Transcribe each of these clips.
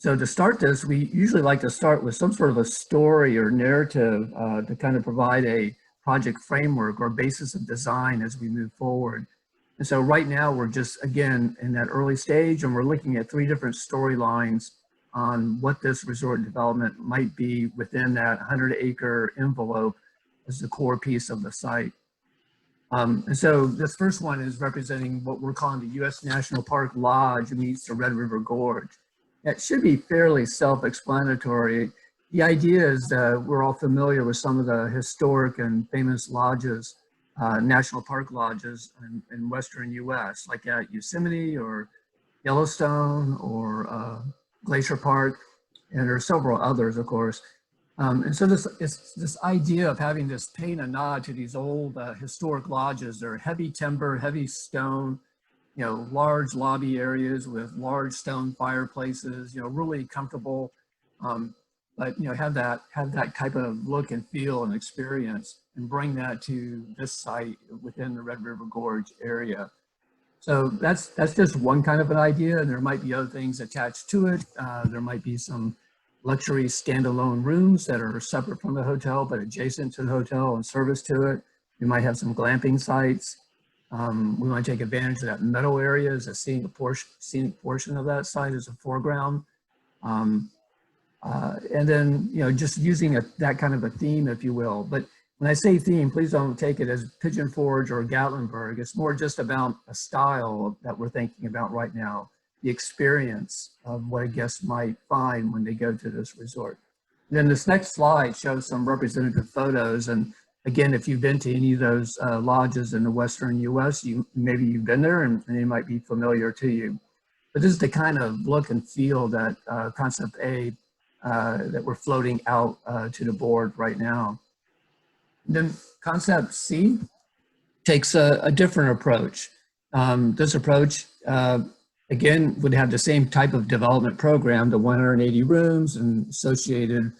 So to start this, we usually like to start with some sort of a story or narrative to kind of provide a project framework or basis of design as we move forward. And so right now we're just, again, in that early stage, and we're looking at three different storylines on what this resort development might be within that 100-acre envelope as the core piece of the site. And so this first one is representing what we're calling the U.S. National Park Lodge meets the Red River Gorge. It should be fairly self-explanatory. The idea is that we're all familiar with some of the historic and famous lodges, national park lodges in Western US, like at Yosemite or Yellowstone or Glacier Park, and there are several others, of course. And so this idea of having this paying a nod to these old historic lodges. They're heavy timber, heavy stone, large lobby areas with large stone fireplaces, really comfortable, but have that type of look and feel and experience, and bring that to this site within the Red River Gorge area. So that's just one kind of an idea, and there might be other things attached to it. There might be some luxury standalone rooms that are separate from the hotel but adjacent to the hotel and service to it. We might have some glamping sites. We want to take advantage of that meadow area as a scenic portion of that site as a foreground. And then, just using that kind of a theme, if you will. But when I say theme, please don't take it as Pigeon Forge or Gatlinburg. It's more just about a style that we're thinking about right now, the experience of what a guest might find when they go to this resort. And then this next slide shows some representative photos. And again, if you've been to any of those lodges in the Western US, maybe you've been there and they might be familiar to you. But this is the kind of look and feel that Concept A that we're floating out to the board right now. And then Concept C takes a different approach. This approach, again, would have the same type of development program, the 180 rooms and associated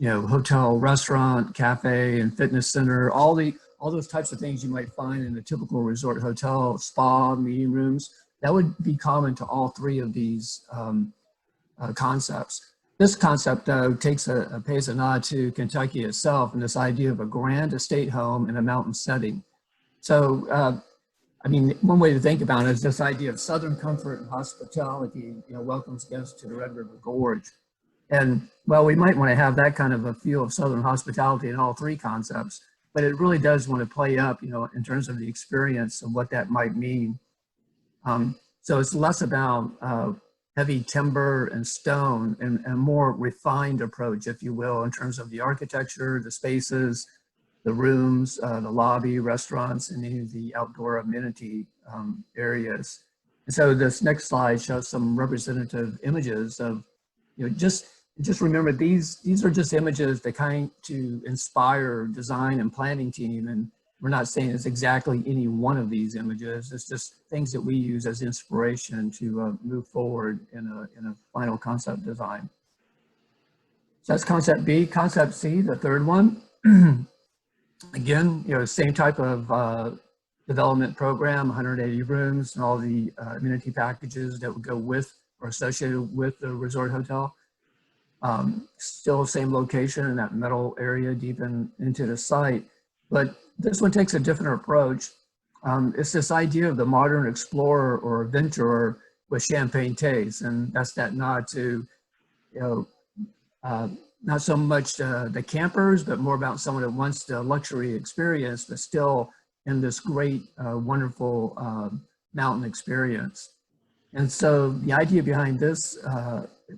hotel, restaurant, cafe, and fitness center, all those types of things you might find in a typical resort hotel, spa, meeting rooms. That would be common to all three of these concepts. This concept, though, pays a nod to Kentucky itself and this idea of a grand estate home in a mountain setting. So, one way to think about it is this idea of Southern comfort and hospitality, welcomes guests to the Red River Gorge. And well, we might want to have that kind of a feel of Southern hospitality in all three concepts, but it really does want to play up, in terms of the experience of what that might mean. So it's less about heavy timber and stone and a more refined approach, if you will, in terms of the architecture, the spaces, the rooms, the lobby, restaurants, and any of the outdoor amenity areas. And so this next slide shows some representative images of, just remember these are just images that to inspire design and planning team. And we're not saying it's exactly any one of these images. It's just things that we use as inspiration to move forward in a final concept design. So that's Concept B. Concept C, the third one. Again, same type of development program, 180 rooms and all the amenity packages that would go with or associated with the resort hotel. Still same location in that metal area deep into the site, but this one takes a different approach. It's this idea of the modern explorer or adventurer with champagne taste, and that's that nod to, not so much the campers, but more about someone that wants the luxury experience, but still in this great, wonderful mountain experience. And so the idea behind this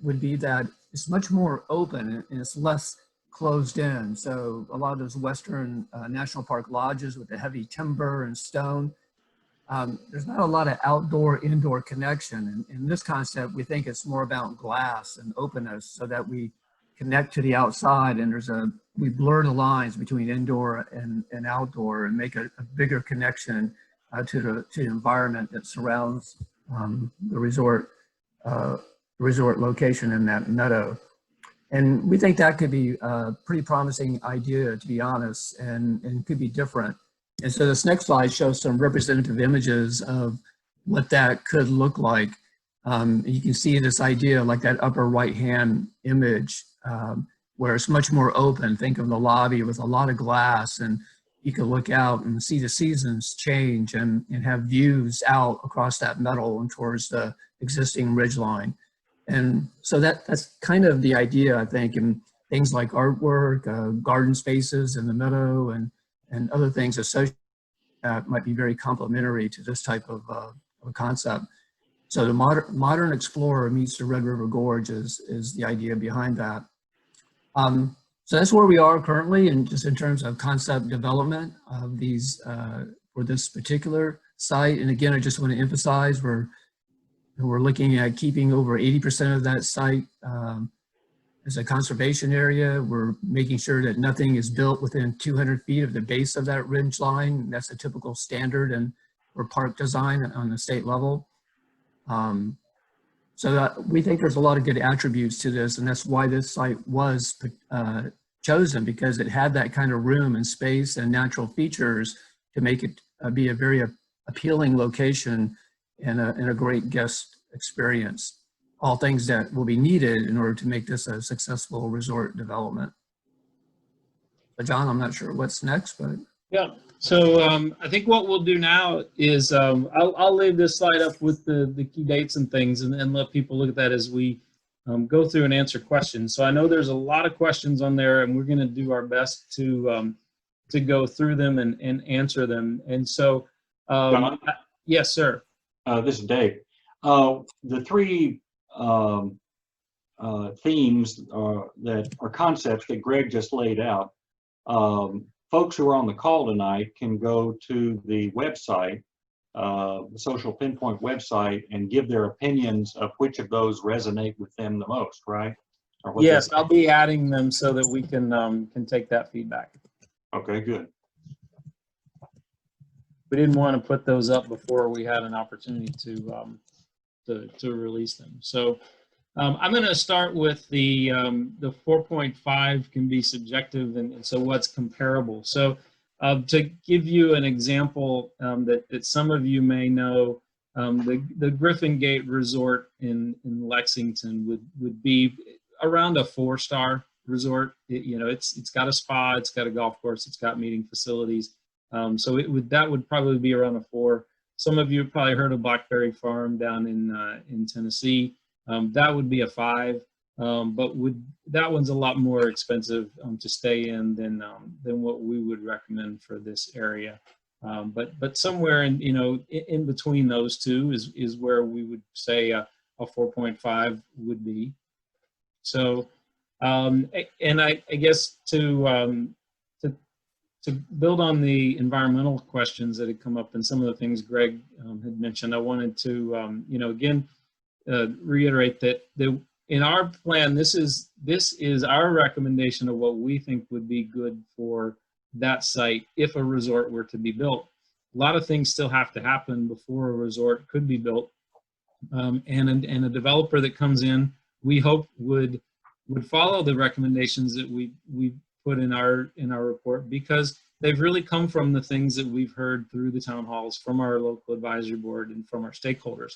would be that it's much more open and it's less closed in. So a lot of those Western national park lodges with the heavy timber and stone, there's not a lot of outdoor-indoor connection. And in this concept, we think it's more about glass and openness so that we connect to the outside, and we blur the lines between indoor and outdoor and make a bigger connection to the environment that surrounds the resort location in that meadow. And we think that could be a pretty promising idea, to be honest, and could be different. And so this next slide shows some representative images of what that could look like. You can see this idea like that upper right-hand image where it's much more open. Think of the lobby with a lot of glass, and you can look out and see the seasons change and have views out across that meadow and towards the existing ridgeline. And so that's kind of the idea, I think, and things like artwork, garden spaces in the meadow, and other things associated might be very complementary to this type of a concept. So the modern explorer meets the Red River Gorge is the idea behind that. So that's where we are currently, and just in terms of concept development of these for this particular site. And again, I just want to emphasize we're looking at keeping over 80% of that site as a conservation area. We're making sure that nothing is built within 200 feet of the base of that ridge line. That's a typical standard and for park design on the state level. So we think there's a lot of good attributes to this, and that's why this site was chosen, because it had that kind of room and space and natural features to make it be a very appealing location and a great guest experience. All things that will be needed in order to make this a successful resort development. But John, I'm not sure what's next, but. Yeah, so I think what we'll do now is I'll leave this slide up with the key dates and things, and let people look at that as we go through and answer questions. So I know there's a lot of questions on there, and we're going to do our best to go through them and answer them. And so, yes, sir. This is Dave. The three themes that are concepts that Greg just laid out. Folks who are on the call tonight can go to the website, the Social Pinpoint website, and give their opinions of which of those resonate with them the most, right? Yes, I'll be adding them so that we can take that feedback. Okay, good. We didn't want to put those up before we had an opportunity to release them. So I'm going to start with the 4.5 can be subjective, and so what's comparable. So to give you an example that some of you may know, the Griffin Gate Resort in Lexington would be around a 4-star resort. It's got a spa, it's got a golf course, it's got meeting facilities. So that would probably be around a 4. Some of you have probably heard of Blackberry Farm down in Tennessee. That would be a 5, but that one's a lot more expensive to stay in than what we would recommend for this area. But somewhere in between those two is where we would say a 4.5 would be. So and I guess to build on the environmental questions that had come up and some of the things Greg had mentioned, I wanted to again reiterate that in our plan, this is our recommendation of what we think would be good for that site if a resort were to be built. A lot of things still have to happen before a resort could be built, and a developer that comes in, we hope would follow the recommendations that we put in our report, because they've really come from the things that we've heard through the town halls, from our local advisory board, and from our stakeholders.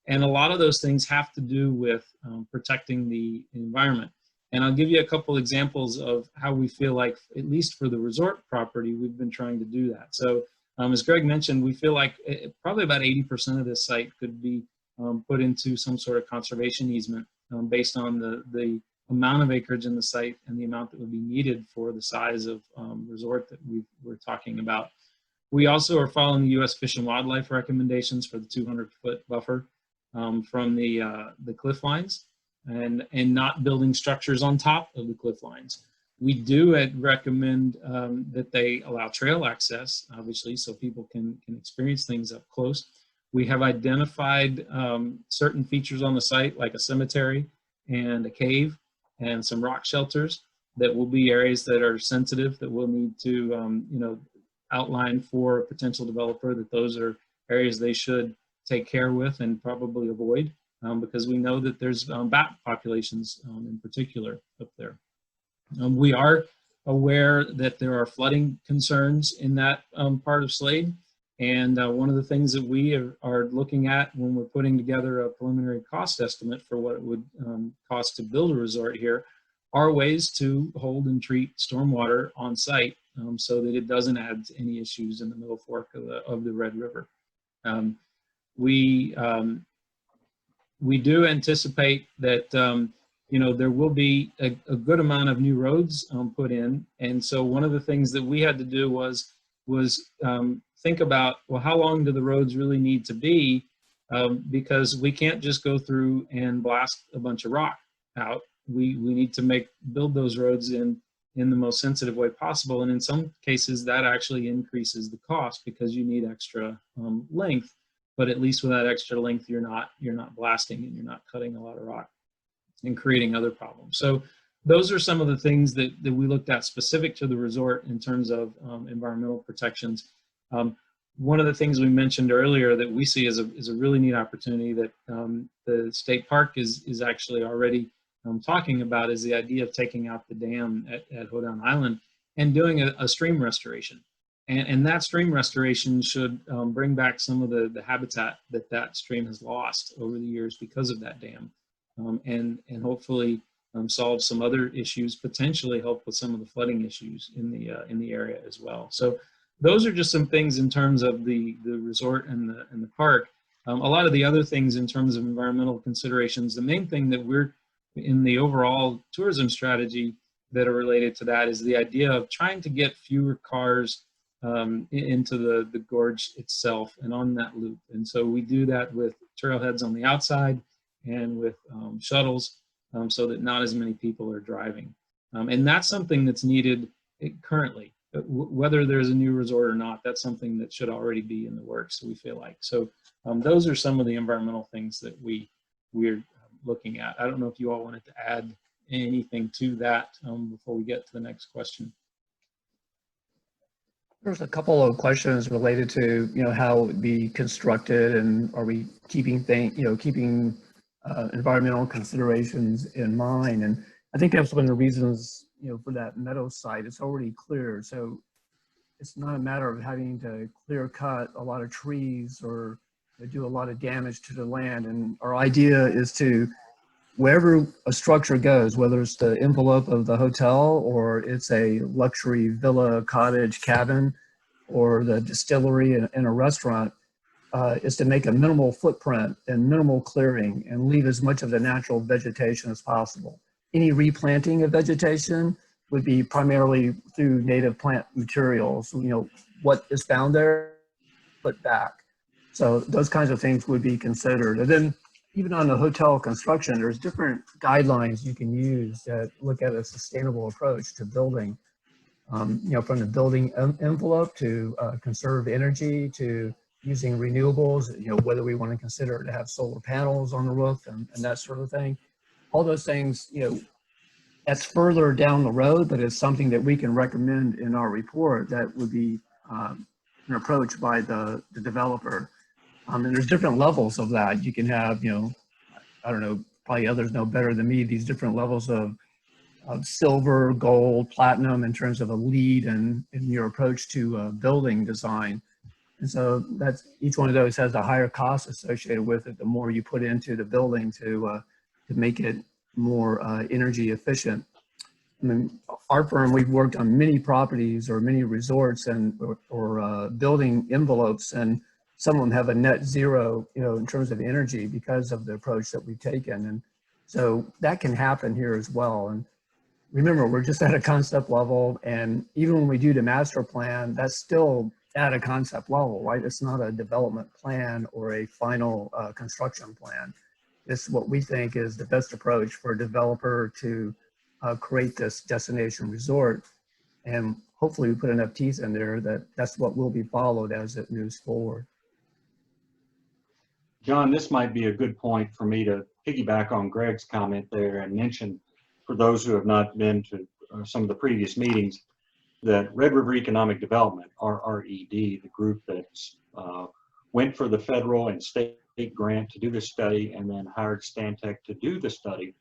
And a lot of those things have to do with protecting the environment. And I'll give you a couple examples of how we feel like, at least for the resort property, we've been trying to do that. So as Greg mentioned, we feel like probably about 80% of this site could be put into some sort of conservation easement based on the amount of acreage in the site and the amount that would be needed for the size of resort that we're talking about. We also are following the U.S. Fish and Wildlife recommendations for the 200-foot buffer from the cliff lines, and not building structures on top of the cliff lines. We do recommend that they allow trail access, obviously, so people can experience things up close. We have identified certain features on the site, like a cemetery and a cave and some rock shelters, that will be areas that are sensitive, that we'll need to outline for a potential developer, that those are areas they should take care with and probably avoid, because we know that there's bat populations in particular up there. We are aware that there are flooding concerns in that part of Slade, And one of the things that we are looking at when we're putting together a preliminary cost estimate for what it would cost to build a resort here are ways to hold and treat stormwater on site so that it doesn't add any issues in the middle fork of the Red River. We do anticipate that there will be a good amount of new roads put in, and so one of the things that we had to do was think about, well, how long do the roads really need to be, because we can't just go through and blast a bunch of rock out. We need to build those roads in the most sensitive way possible, and in some cases that actually increases the cost because you need extra length. But at least with that extra length, you're not blasting and you're not cutting a lot of rock and creating other problems. So those are some of the things that we looked at specific to the resort in terms of environmental protections. One of the things we mentioned earlier that we see as a really neat opportunity that the state park is actually already talking about is the idea of taking out the dam at Hoedown Island and doing a stream restoration. And that stream restoration should bring back some of the habitat that stream has lost over the years because of that dam, and hopefully solve some other issues, potentially help with some of the flooding issues in the area as well. So those are just some things in terms of the resort and the park. A lot of the other things in terms of environmental considerations, the main thing that we're in the overall tourism strategy that are related to that is the idea of trying to get fewer cars into the gorge itself and on that loop. And so we do that with trailheads on the outside and with shuttles so that not as many people are driving. And that's something that's needed currently. Whether there's a new resort or not, that's something that should already be in the works, we feel like. So those are some of the environmental things that we're looking at. I don't know if you all wanted to add anything to that before we get to the next question. There's a couple of questions related to, how it would be constructed, and are we keeping keeping environmental considerations in mind? And I think that's one of the reasons, for that meadow site, it's already cleared. So it's not a matter of having to clear cut a lot of trees or do a lot of damage to the land. And our idea is to, wherever a structure goes, whether it's the envelope of the hotel or it's a luxury villa, cottage, cabin, or the distillery and a restaurant, is to make a minimal footprint and minimal clearing and leave as much of the natural vegetation as possible. Any replanting of vegetation would be primarily through native plant materials. What is found there, put back. So those kinds of things would be considered. And then even on the hotel construction, there's different guidelines you can use that look at a sustainable approach to building, from the building envelope to conserve energy to using renewables, whether we want to consider to have solar panels on the roof and that sort of thing. All those things, that's further down the road, but it's something that we can recommend in our report that would be an approach by the developer. And there's different levels of that. You can have, I don't know, probably others know better than me, these different levels of silver, gold, platinum in terms of a lead and in your approach to building design. And so that's, each one of those has a higher cost associated with it the more you put into the building to make it more energy efficient. I mean, our firm, we've worked on many properties or many resorts and or building envelopes, and some of them have a net zero, in terms of energy because of the approach that we've taken. And so that can happen here as well. And remember, we're just at a concept level, and even when we do the master plan, that's still at a concept level, right? It's not a development plan or a final construction plan. It's what we think is the best approach for a developer to create this destination resort. And hopefully we put enough teeth in there that that's what will be followed as it moves forward. John, this might be a good point for me to piggyback on Greg's comment there and mention, for those who have not been to some of the previous meetings, that Red River Economic Development, RRED, the group that went for the federal and state grant to do the study and then hired Stantec to do the study,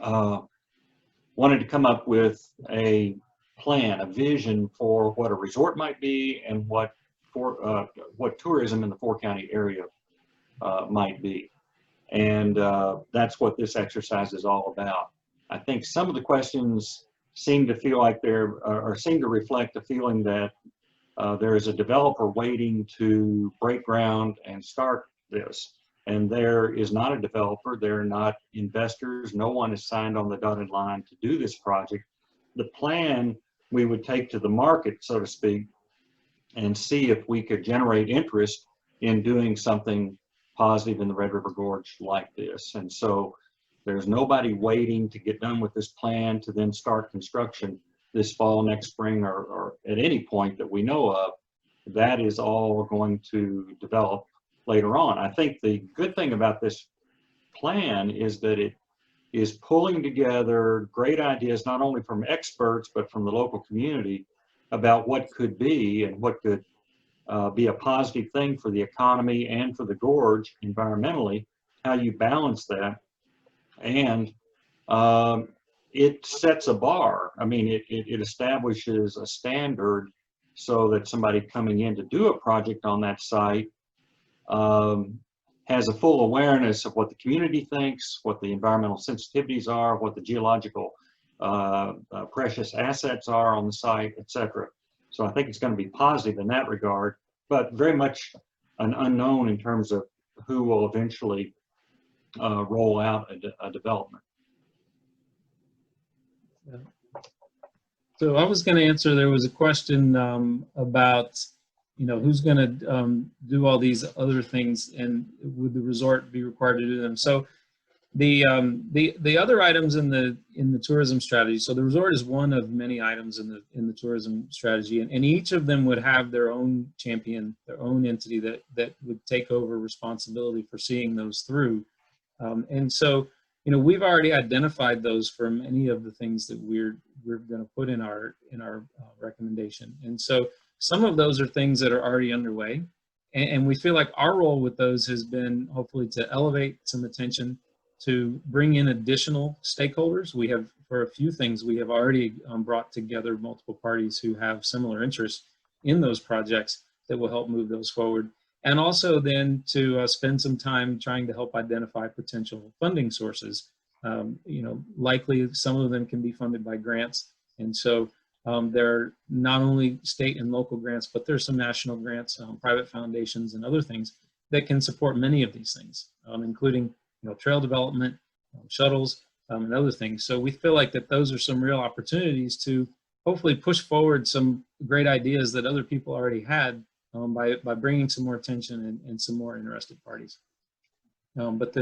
wanted to come up with a plan, a vision for what a resort might be and what what tourism in the four-county area might be. And that's what this exercise is all about. I think some of the questions seem to feel like or seem to reflect a feeling that there is a developer waiting to break ground and start this. And there is not a developer, there are not investors, no one is signed on the dotted line to do this project. The plan we would take to the market, so to speak, and see if we could generate interest in doing something positive in the Red River Gorge like this. And so there's nobody waiting to get done with this plan to then start construction this fall, next spring, or at any point that we know of. That is all going to develop later on. I think the good thing about this plan is that it is pulling together great ideas, not only from experts, but from the local community about what could be and what could be a positive thing for the economy and for the gorge environmentally, how you balance that. And it sets a bar. I mean, it establishes a standard so that somebody coming in to do a project on that site has a full awareness of what the community thinks, what the environmental sensitivities are, what the geological precious assets are on the site, etc. So I think it's going to be positive in that regard, but very much an unknown in terms of who will eventually roll out a development. Yeah. So I was going to answer, there was a question about, you know, who's going to do all these other things and would the resort be required to do them? So the other items in the tourism strategy, so the resort is one of many items in the tourism strategy, and each of them would have their own champion, their own entity that would take over responsibility for seeing those through. And so, you know, we've already identified those for many of the things that we're going to put in our recommendation. And so some of those are things that are already underway, and we feel like our role with those has been hopefully to elevate some attention, to bring in additional stakeholders. We have, for a few things, we have already brought together multiple parties who have similar interests in those projects that will help move those forward. And also then to spend some time trying to help identify potential funding sources. You know, likely some of them can be funded by grants. And so there are not only state and local grants, but there's some national grants, private foundations and other things that can support many of these things, including, you know, trail development, shuttles, and other things. So we feel like that those are some real opportunities to hopefully push forward some great ideas that other people already had, by bringing some more attention and some more interested parties. But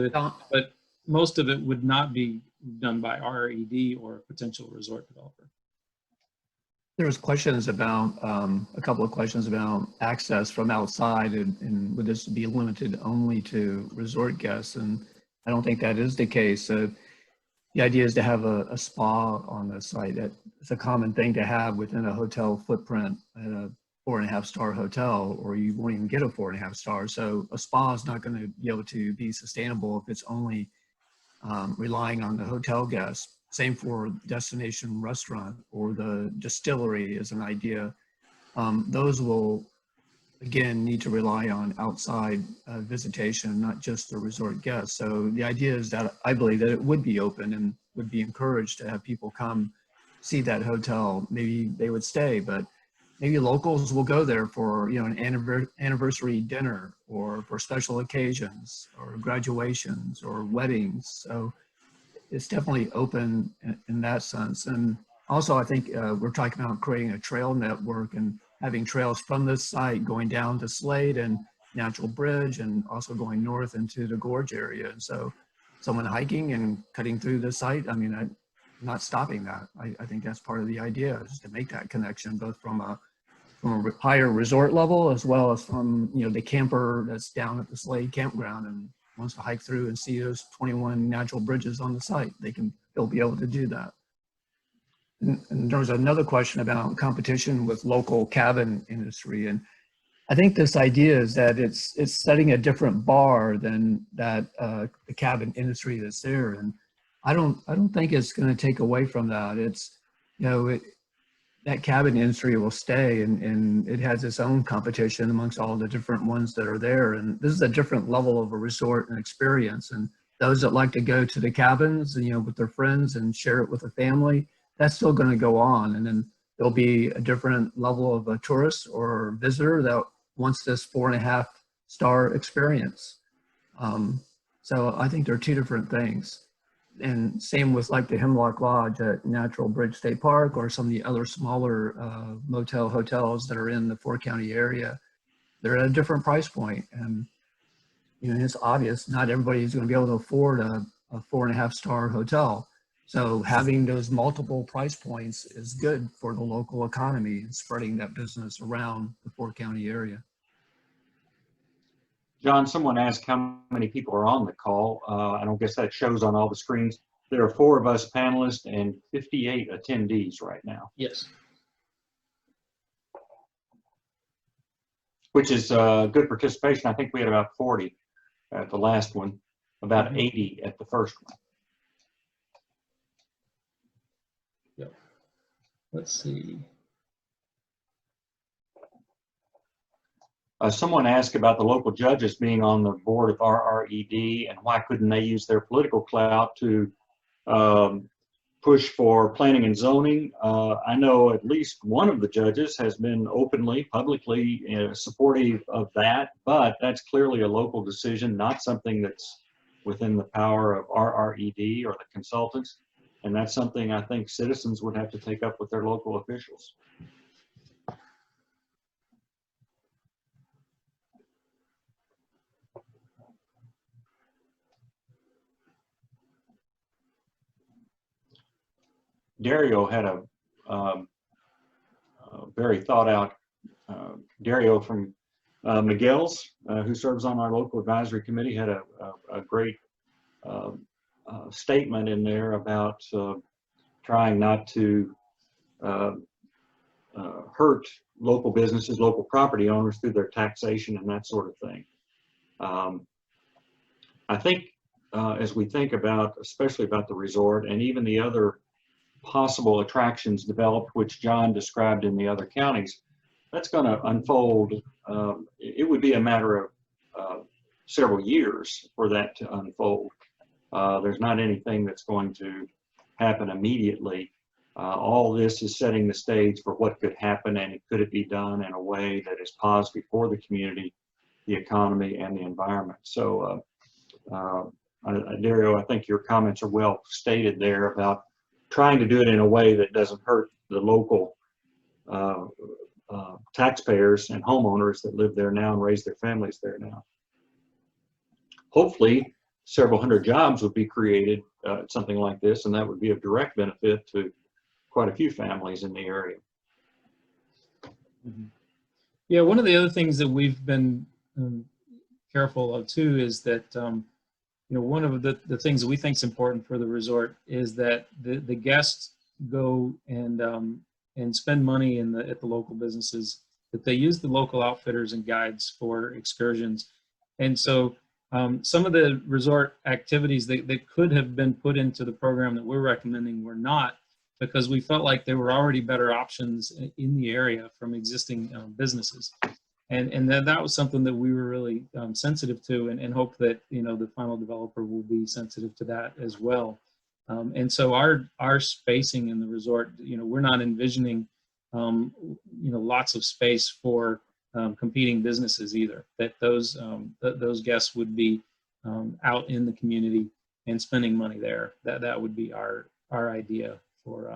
most of it would not be done by RED or a potential resort developer. There was questions about, a couple of questions about access from outside, and would this be limited only to resort guests? And I don't think that is the case. The idea is to have a spa on the site. It's a common thing to have within a hotel footprint at a 4.5-star hotel, or you won't even get a 4.5-star. So a spa is not going to be able to be sustainable if it's only relying on the hotel guests. Same for destination restaurant or the distillery is an idea. Those will, again, need to rely on outside visitation, not just the resort guests. So the idea is that I believe that it would be open and would be encouraged to have people come see that hotel. Maybe they would stay, but maybe locals will go there for, you know, an anniversary dinner or for special occasions or graduations or weddings. So it's definitely open in that sense. And also, I think we're talking about creating a trail network and having trails from this site going down to Slade and Natural Bridge, and also going north into the Gorge area. And so someone hiking and cutting through the site, I mean, I'm not stopping that. I think that's part of the idea, is to make that connection, both from a higher resort level, as well as from, you know, the camper that's down at the Slade campground and wants to hike through and see those 21 natural bridges on the site. They'll be able to do that. And there was another question about competition with local cabin industry. And I think this idea is that it's setting a different bar than that the cabin industry that's there. And I don't think it's going to take away from that. It's, you know, that cabin industry will stay, and it has its own competition amongst all the different ones that are there. And this is a different level of a resort and experience. And those that like to go to the cabins, you know, with their friends and share it with a family, that's still going to go on. And then there'll be a different level of a tourist or visitor that wants this 4.5-star experience. So I think they're two different things. And same with like the Hemlock Lodge at Natural Bridge State Park, or some of the other smaller motel hotels that are in the 4-county area. They're at a different price point. And you know, it's obvious not everybody's going to be able to afford a 4.5-star hotel. So having those multiple price points is good for the local economy and spreading that business around the 4-county area. John, someone asked how many people are on the call. I don't guess that shows on all the screens. There are 4 of us panelists and 58 attendees right now, Yes. which is good participation. I think we had about 40 at the last one, about 80 at the first one. Yep. Let's see. Someone asked about the local judges being on the board of RRED and why couldn't they use their political clout to push for planning and zoning. I know at least one of the judges has been openly, publicly supportive of that, but that's clearly a local decision, not something that's within the power of RRED or the consultants. And that's something I think citizens would have to take up with their local officials. Dario had a very thought out, Dario from Miguel's, who serves on our local advisory committee, had a great statement in there about trying not to hurt local businesses, local property owners through their taxation and that sort of thing. I think as we think about, especially about the resort and even the other possible attractions developed, which John described in the other counties, that's going to unfold. It would be a matter of several years for that to unfold. There's not anything that's going to happen immediately. All this is setting the stage for what could happen, and could it be done in a way that is positive for the community, the economy, and the environment. So, Dario, I think your comments are well stated there about trying to do it in a way that doesn't hurt the local taxpayers and homeowners that live there now and raise their families there now. Hopefully, several hundred jobs would be created something like this, and that would be of direct benefit to quite a few families in the area. Mm-hmm. Yeah, one of the other things that we've been careful of too is that you know, one of the things that we think is important for the resort is that the guests go and spend money at the local businesses, that they use the local outfitters and guides for excursions. And so some of the resort activities that could have been put into the program that we're recommending were not, because we felt like there were already better options in the area from existing businesses. And that was something that we were really sensitive to, and hope that, you know, the final developer will be sensitive to that as well. And so our spacing in the resort, you know, we're not envisioning, you know, lots of space for competing businesses either. That those guests would be out in the community and spending money there. That would be our idea for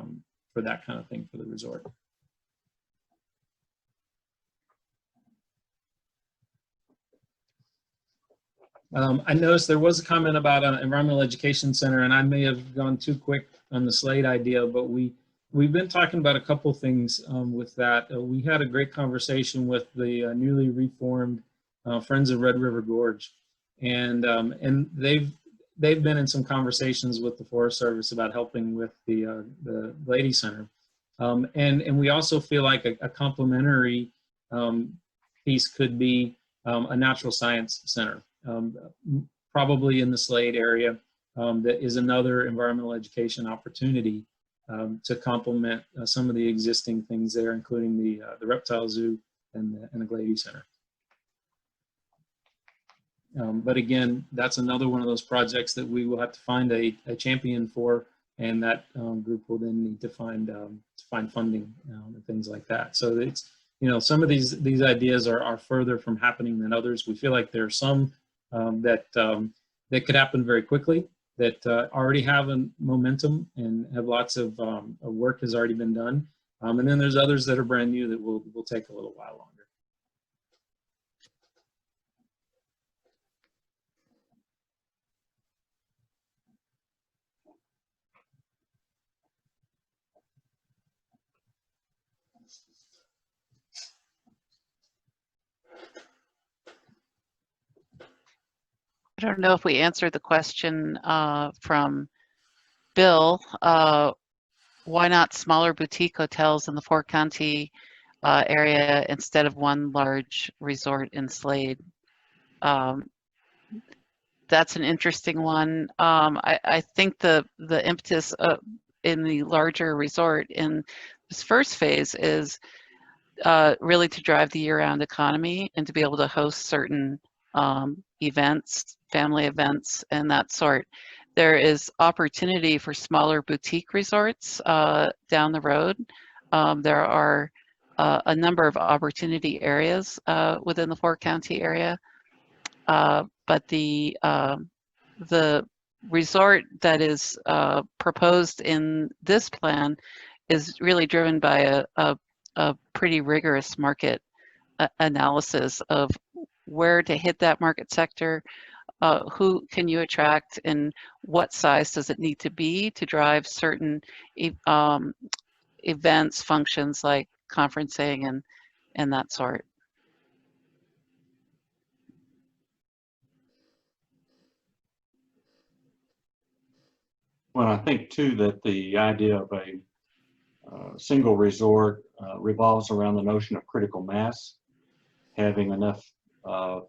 that kind of thing for the resort. I noticed there was a comment about an environmental education center, and I may have gone too quick on the Slade idea, but we've been talking about a couple things with that. We had a great conversation with the newly reformed Friends of Red River Gorge, and they've been in some conversations with the Forest Service about helping with the Lady Center, and we also feel like a complementary piece could be a natural science center. Probably in the Slade area, that is another environmental education opportunity. to complement some of the existing things there, including the reptile zoo and the Glady Center. But again, that's another one of those projects that we will have to find a champion for, and that group will then need to find funding and things like that. So it's, you know, some of these ideas are further from happening than others. We feel like there are some that could happen very quickly, that already have a momentum and have lots of work has already been done. And then there's others that are brand new that will take a little while longer. I don't know if we answered the question from Bill. Why not smaller boutique hotels in the four-county area instead of one large resort in Slade? That's an interesting one. I think the impetus in the larger resort in this first phase is really to drive the year-round economy and to be able to host certain events, family events, and that sort. There is opportunity for smaller boutique resorts down the road. There are a number of opportunity areas within the four-county area, but the resort that is proposed in this plan is really driven by a pretty rigorous market analysis of where to hit that market sector, who can you attract, and what size does it need to be to drive certain events, functions like conferencing and that sort. Well, I think too that the idea of a single resort revolves around the notion of critical mass, having enough a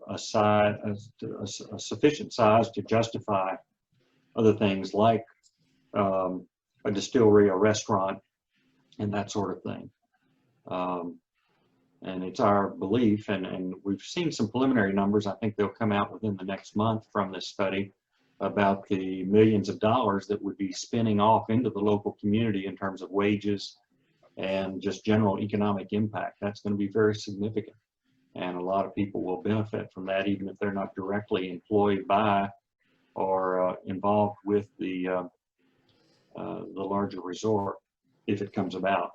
sufficient size to justify other things like a distillery, a restaurant, and that sort of thing. And it's our belief, and we've seen some preliminary numbers, I think they'll come out within the next month from this study, about the millions of dollars that would be spinning off into the local community in terms of wages and just general economic impact. That's going to be very significant. And a lot of people will benefit from that, even if they're not directly employed by or involved with the larger resort, if it comes about.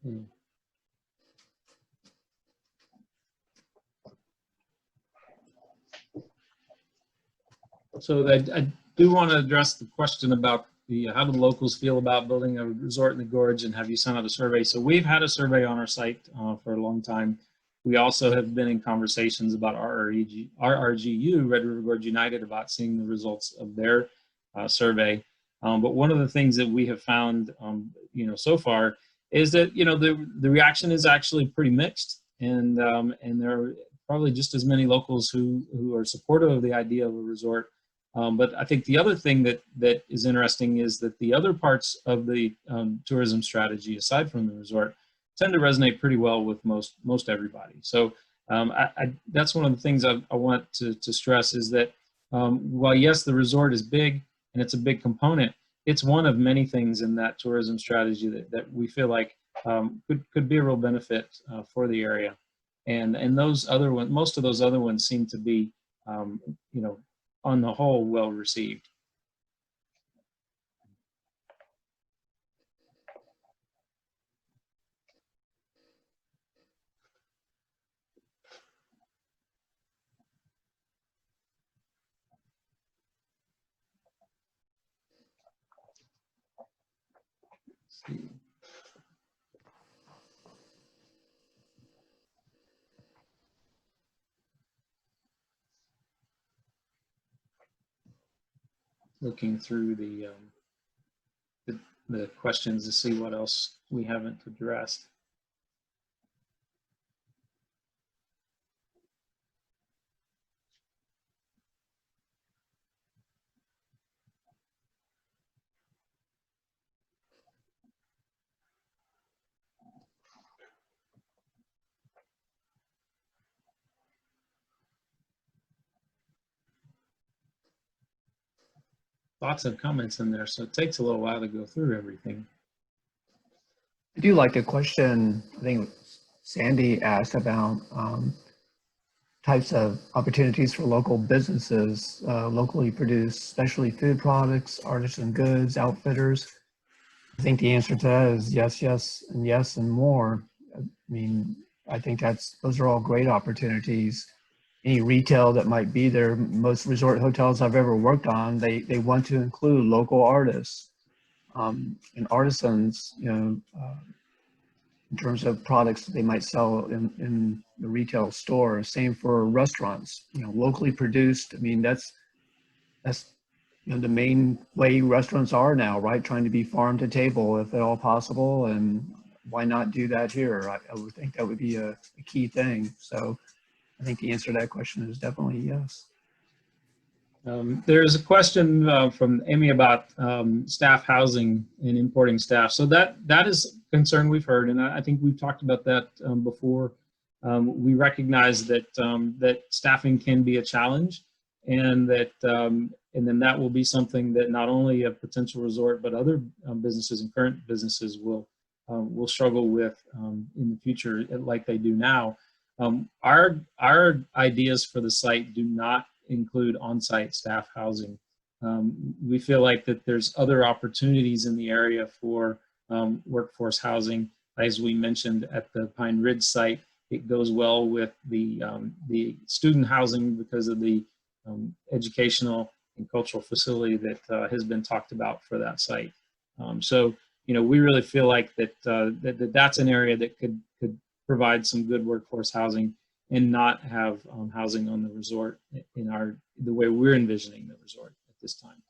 Hmm. So I do want to address the question about how do the locals feel about building a resort in the Gorge, and have you sent out a survey? So we've had a survey on our site for a long time. We also have been in conversations about RRGU, Red River Gorge United, about seeing the results of their survey. But one of the things that we have found, so far, is that the reaction is actually pretty mixed, and there are probably just as many locals who are supportive of the idea of a resort. But I think the other thing that is interesting is that the other parts of the tourism strategy, aside from the resort, tend to resonate pretty well with most everybody. So that's one of the things I want to stress is that while yes, the resort is big and it's a big component, it's one of many things in that tourism strategy that we feel like could be a real benefit for the area. And those other ones, most of those other ones seem to be, on the whole, well received. Let's see. Looking through the questions to see what else we haven't addressed. lots of comments in there, so it takes a little while to go through everything. I do like the question, I think Sandy asked about types of opportunities for local businesses, locally produced specialty food products, artisan goods, outfitters. I think the answer to that is yes, yes, and yes, and more. I mean, I think those are all great opportunities. Any retail that might be there, most resort hotels I've ever worked on, they want to include local artists and artisans, in terms of products that they might sell in the retail store. Same for restaurants, locally produced. I mean, that's the main way restaurants are now, right? Trying to be farm to table if at all possible. And why not do that here? I would think that would be a key thing. So I think the answer to that question is definitely yes. There's a question from Amy about staff housing and importing staff. So that is a concern we've heard, and I think we've talked about that before. We recognize that that staffing can be a challenge, and that and then that will be something that not only a potential resort, but other businesses and current businesses will struggle with in the future, like they do now. Our ideas for the site do not include on-site staff housing. We feel like that there's other opportunities in the area for workforce housing. As we mentioned at the Pine Ridge site, it goes well with the student housing because of the educational and cultural facility that has been talked about for that site. So, we really feel like that's an area that could provide some good workforce housing and not have housing on the resort in the way we're envisioning the resort at this time.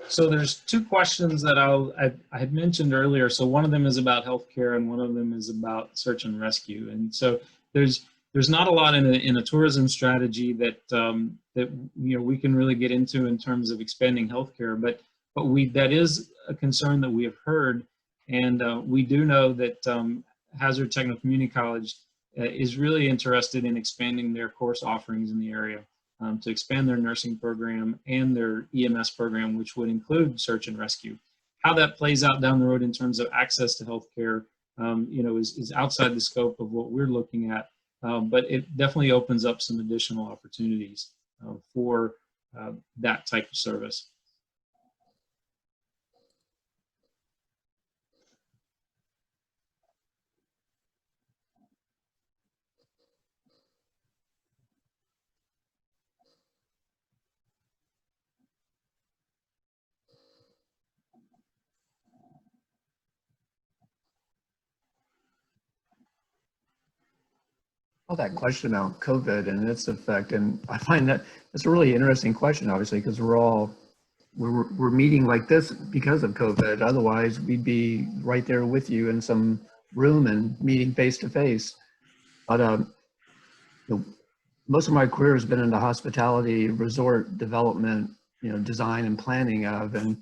So there's two questions that I had mentioned earlier. So one of them is about healthcare, and one of them is about search and rescue. And so there's not a lot in a tourism strategy that we can really get into in terms of expanding healthcare, but that is a concern that we have heard, and we do know that Hazard Technical Community College is really interested in expanding their course offerings in the area. To expand their nursing program and their EMS program, which would include search and rescue. How that plays out down the road in terms of access to healthcare, is outside the scope of what we're looking at, but it definitely opens up some additional opportunities for that type of service. All that question about COVID and its effect, and I find that it's a really interesting question, obviously, because we're meeting like this because of COVID. Otherwise, we'd be right there with you in some room and meeting face to face. But most of my career has been in the hospitality resort development, design and planning of, and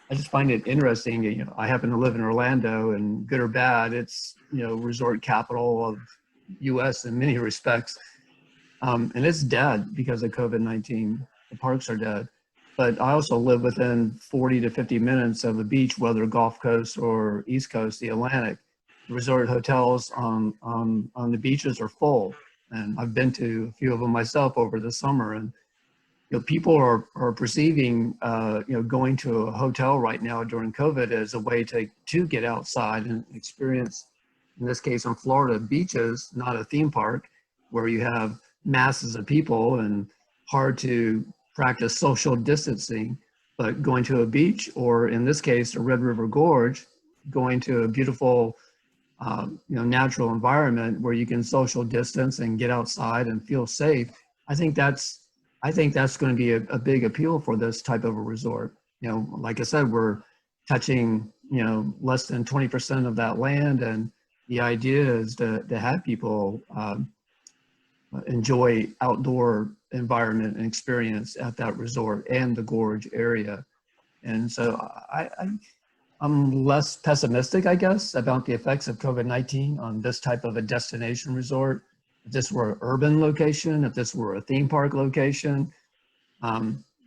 I just find it interesting. I happen to live in Orlando, and good or bad, it's resort capital of U.S. in many respects, and it's dead because of COVID-19. The parks are dead, but I also live within 40 to 50 minutes of a beach, whether Gulf Coast or East Coast, the Atlantic. Resort hotels on the beaches are full, and I've been to a few of them myself over the summer, and people are perceiving going to a hotel right now during COVID as a way to get outside and experience, in this case in Florida, beaches, not a theme park where you have masses of people and hard to practice social distancing, but going to a beach, or in this case, a Red River Gorge, going to a beautiful natural environment where you can social distance and get outside and feel safe. I think that's going to be a big appeal for this type of a resort. Like I said, we're touching less than 20% of that land, and the idea is to have people enjoy outdoor environment and experience at that resort and the Gorge area. And so I'm less pessimistic, I guess, about the effects of COVID-19 on this type of a destination resort. If this were an urban location, if this were a theme park location,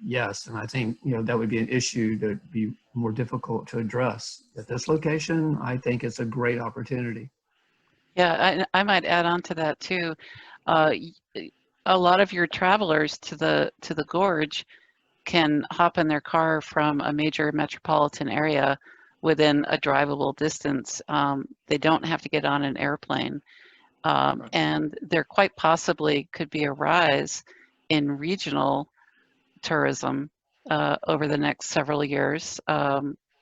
yes, and I think that would be an issue that would be more difficult to address. At this location, I think it's a great opportunity. Yeah, I might add on to that too. A lot of your travelers to the Gorge can hop in their car from a major metropolitan area within a drivable distance. They don't have to get on an airplane. And there quite possibly could be a rise in regional tourism over the next several years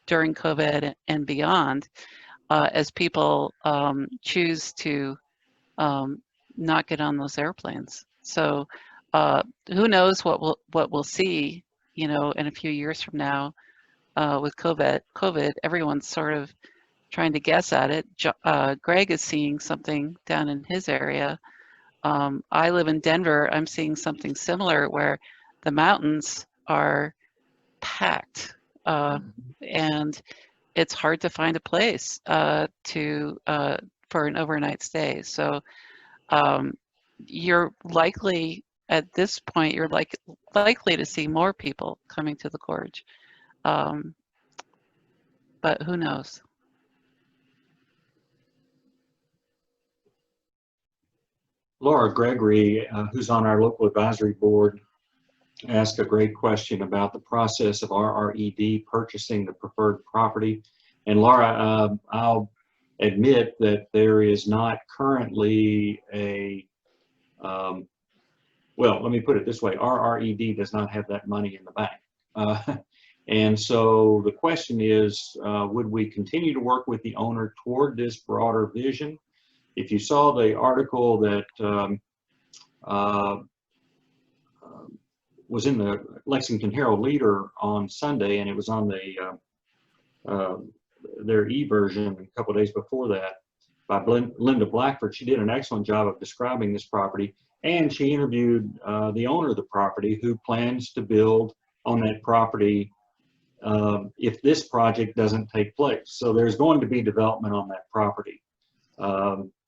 during COVID and beyond, as people choose to not get on those airplanes. So who knows what we'll see, in a few years from now with COVID. Everyone's sort of trying to guess at it. Greg is seeing something down in his area. I live in Denver. I'm seeing something similar where the mountains are packed, and it's hard to find a place for an overnight stay. So you're likely, at this point, you're likely to see more people coming to the Gorge, but who knows? Laura Gregory, who's on our local advisory board, asked a great question about the process of RRED purchasing the preferred property. And Laura, I'll admit that there is not currently a, well, let me put it this way, RRED does not have that money in the bank. And so the question is, would we continue to work with the owner toward this broader vision? If you saw the article that was in the Lexington Herald Leader on Sunday, and it was on their e-version a couple of days before that by Linda Blackford. She did an excellent job of describing this property, and she interviewed the owner of the property, who plans to build on that property if this project doesn't take place. So there's going to be development on that property.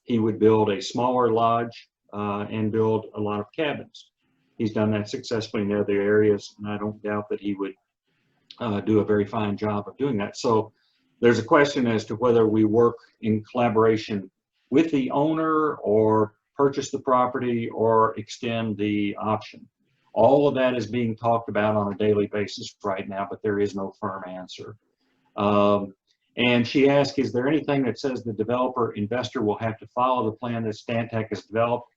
He would build a smaller lodge and build a lot of cabins. He's done that successfully in other areas, and I don't doubt that he would do a very fine job of doing that. So there's a question as to whether we work in collaboration with the owner, or purchase the property, or extend the option. All of that is being talked about on a daily basis right now, but there is no firm answer. And she asked, is there anything that says the developer investor will have to follow the plan that Stantec has developed?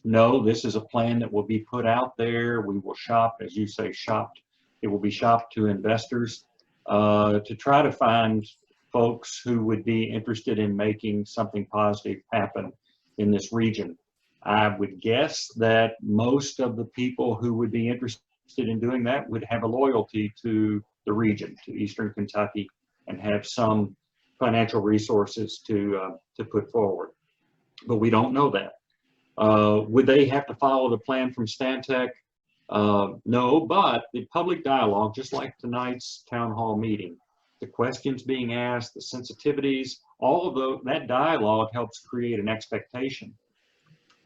No, this is a plan that will be put out there. We will shop, as you say, shopped. It will be shopped to investors to try to find folks who would be interested in making something positive happen in this region. I would guess that most of the people who would be interested in doing that would have a loyalty to the region, to Eastern Kentucky, and have some financial resources to put forward. But we don't know that. Would they have to follow the plan from Stantec? No, but the public dialogue, just like tonight's town hall meeting, the questions being asked, the sensitivities, all of that dialogue helps create an expectation.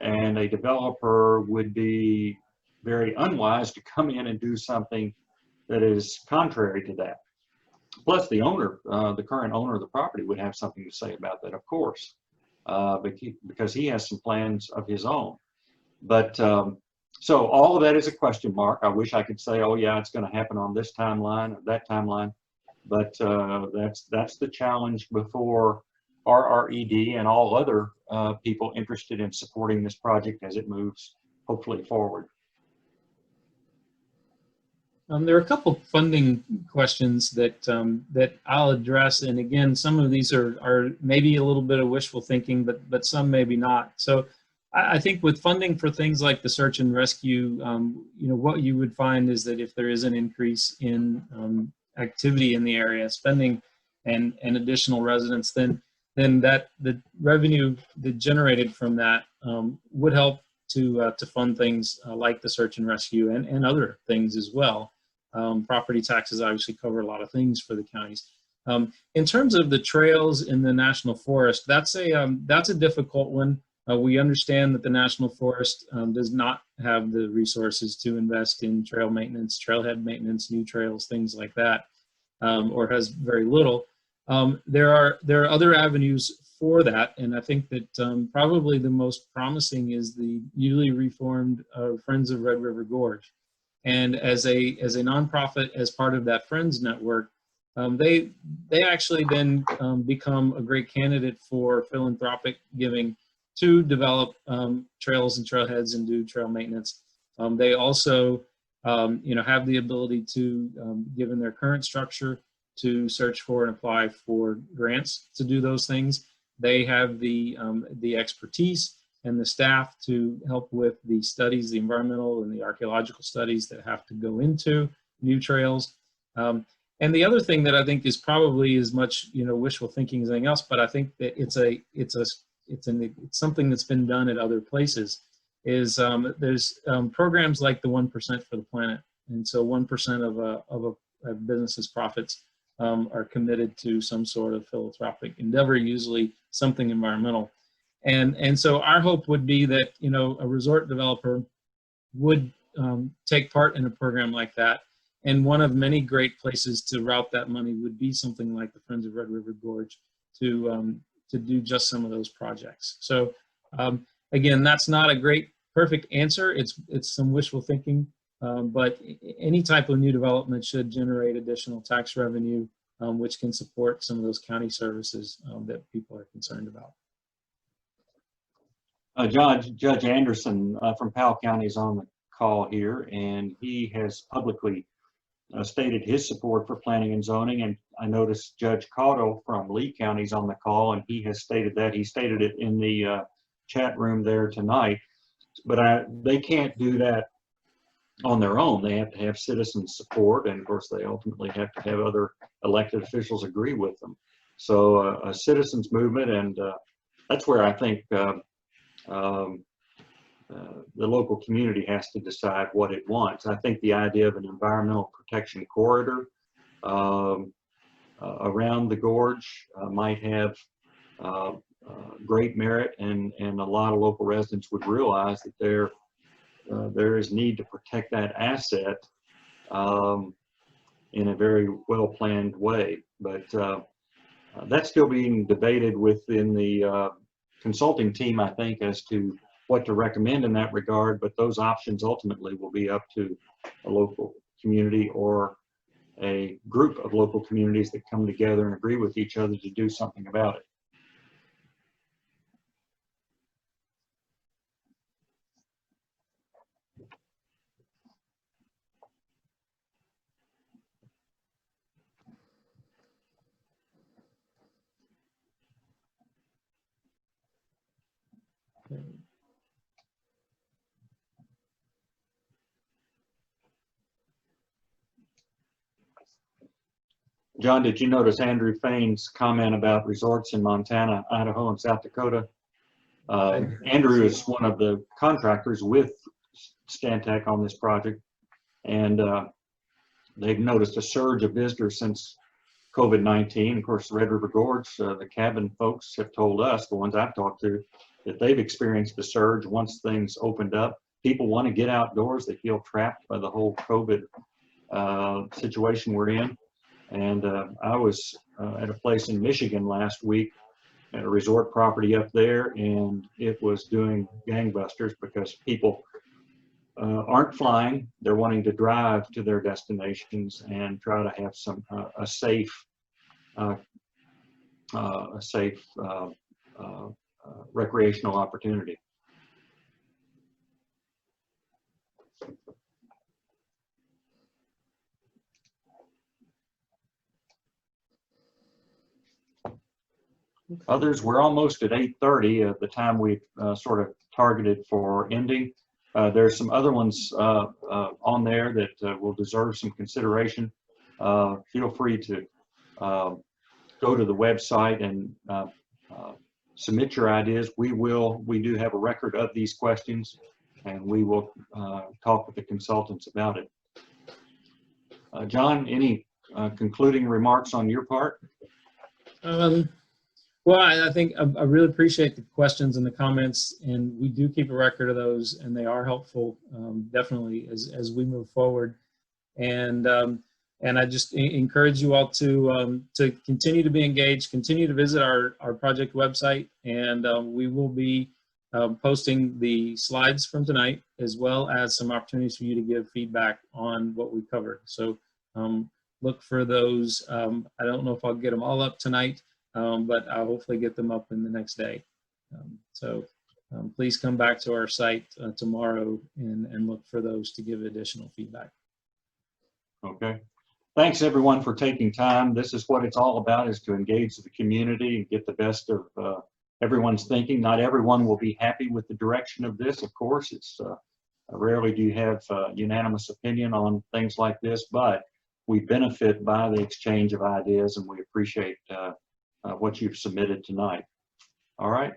And a developer would be very unwise to come in and do something that is contrary to that. Plus the owner, the current owner of the property, would have something to say about that, of course, because he has some plans of his own. But so all of that is a question mark. I wish I could say, oh yeah, it's going to happen on this timeline or that timeline, but that's the challenge before RRED and all other people interested in supporting this project as it moves, hopefully, forward. There are a couple funding questions that that I'll address, and again, some of these are maybe a little bit of wishful thinking, but some maybe not. So I think with funding for things like the search and rescue, what you would find is that if there is an increase in activity in the area, spending and additional residents, then then the revenue that generated from that would help to fund things like the search and rescue and other things as well. Property taxes obviously cover a lot of things for the counties. In terms of the trails in the national forest, that's a difficult one. We understand that the national forest does not have the resources to invest in trail maintenance, trailhead maintenance, new trails, things like that, or has very little. There are other avenues for that, and I think that probably the most promising is the newly reformed Friends of Red River Gorge. And as a nonprofit, as part of that Friends network, they actually then become a great candidate for philanthropic giving to develop trails and trailheads and do trail maintenance. They also, have the ability to, given their current structure, to search for and apply for grants to do those things. They have the expertise and the staff to help with the studies, the environmental and the archaeological studies that have to go into new trails. And the other thing that I think is probably as much wishful thinking as anything else, but I think that it's something that's been done at other places, is there's programs like the 1% for the planet, and so 1% of a business's profits are committed to some sort of philanthropic endeavor, usually something environmental. And so our hope would be that a resort developer would take part in a program like that. And one of many great places to route that money would be something like the Friends of Red River Gorge to do just some of those projects. So again, that's not a great perfect answer. It's some wishful thinking, but any type of new development should generate additional tax revenue, which can support some of those county services that people are concerned about. Judge Anderson from Powell County is on the call here, and he has publicly stated his support for planning and zoning. And I noticed Judge Cotto from Lee County is on the call, and he has stated that. He stated it in the chat room there tonight. But they can't do that on their own. They have to have citizen support, and of course they ultimately have to have other elected officials agree with them. So a citizens movement, and that's where I think the local community has to decide what it wants. I think the idea of an environmental protection corridor around the gorge might have great merit, and a lot of local residents would realize that there is need to protect that asset in a very well-planned way. But that's still being debated within the consulting team, I think, as to what to recommend in that regard. But those options ultimately will be up to a local community or a group of local communities that come together and agree with each other to do something about it. John, did you notice Andrew Fain's comment about resorts in Montana, Idaho, and South Dakota? Andrew is one of the contractors with Stantec on this project, and they've noticed a surge of visitors since COVID-19. Of course, Red River Gorge, the cabin folks have told us, the ones I've talked to, that they've experienced a surge once things opened up. People want to get outdoors. They feel trapped by the whole COVID situation we're in. And I was at a place in Michigan last week at a resort property up there, and it was doing gangbusters because people aren't flying. They're wanting to drive to their destinations and try to have some a safe recreational opportunity. Others, we're almost at 8:30 at the time we've sort of targeted for ending. There's some other ones on there that will deserve some consideration. Feel free to go to the website and submit your ideas. We do have a record of these questions, and we will talk with the consultants about it. John, any concluding remarks on your part? Well, I think I really appreciate the questions and the comments, and we do keep a record of those, and they are helpful, definitely, as we move forward. And I just encourage you all to continue to be engaged, continue to visit our project website, and we will be posting the slides from tonight, as well as some opportunities for you to give feedback on what we covered. So look for those. I don't know if I'll get them all up tonight, but I'll hopefully get them up in the next day. So please come back to our site tomorrow and look for those to give additional feedback. Okay. Thanks everyone for taking time. This is what it's all about, is to engage the community and get the best of everyone's thinking. Not everyone will be happy with the direction of this. Of course, it's rarely do you have unanimous opinion on things like this, but we benefit by the exchange of ideas, and we appreciate what you've submitted tonight. All right.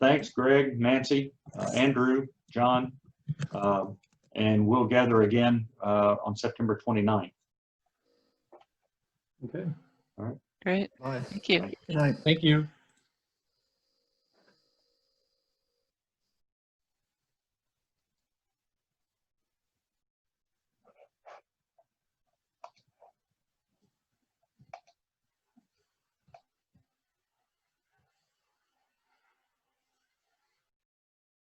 Thanks, Greg, Nancy, Andrew, John, and we'll gather again on September 29th. Okay. All right. Great. Bye. Thank you. Good night. Thank you.